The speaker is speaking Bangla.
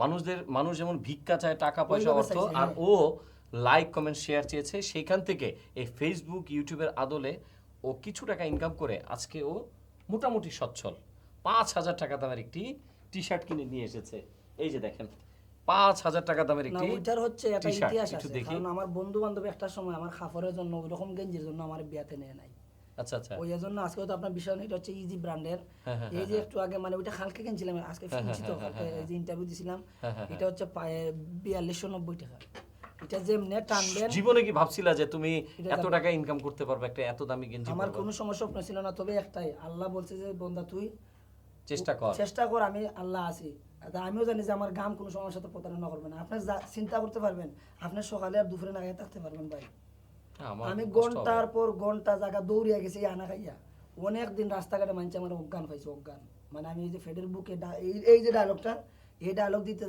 মানুষ যেমন ভিক্ষা চায়, টাকা পয়সা, অর্থ, আর ও লাইক কমেন্ট শেয়ার চেয়েছে, সেইখান থেকে এই ফেসবুক ইউটিউবের আদলে ও কিছু টাকা ইনকাম করে আজকে ও মোটামুটি সচ্ছল। 5,000 টাকা দামের একটি টি শার্ট কিনে নিয়ে এসেছে, এই যে দেখেন 5,000 টাকা দামের একটি ওইটার হচ্ছে একটা টি-শার্ট। ইতিহাস একটু আছে, দেখি। কারণ আমার বন্ধু বান্ধব একটা সময় আমার খাফরের জন্য ওইরকম গেঞ্জির জন্য আমার বিয়াতে নেয় নাই। আচ্ছা আচ্ছা, ওই জন্য আজকে তো আপনার বিষয় এটা হচ্ছে ইজি ব্র্যান্ডের। হ্যাঁ, হ্যাঁ, এই যে একটু আগে মানে ওইটা হালকা কিনছিলাম আজকে, ফিনছি তো কালকে এই যে ইন্টারভিউ দিছিলাম, এটা হচ্ছে 4290 টাকা। এটা যেমনে টানবেন, জীবনে কি ভাবছিলা যে তুমি এটা এত জানো। টাকা ইনকাম করতে পারবে একটা এত দামি গেঞ্জি আমার পরবে? কোনো সময় স্বপ্ন ছিল না, তবে একটাই, আল্লাহ বলছে যে বন্দা তুই চেষ্টা কর। আমি আল্লাহ আছি। তা আমিও জানি যে আমার গাম কোনো সময়ের সাথে প্রতারণা করবে না। আপনি চিন্তা করতে পারবেন, আপনি সকালে আর দুপুরে না খেয়ে থাকতে পারবেন ভাই। আমার আমি কষ্ট ঘন্টার হবে। পর ঘন্টা জায়গা দৌড়িয়া গেছি এই আনা খাইয়া। অনেক দিন রাস্তাঘাটে মানছে আমার অজ্ঞান পাইছে, অজ্ঞান। মানে আমি এই যে ফেডের বুকে এই যে ডায়লগটা, এই ডায়লগ দিতে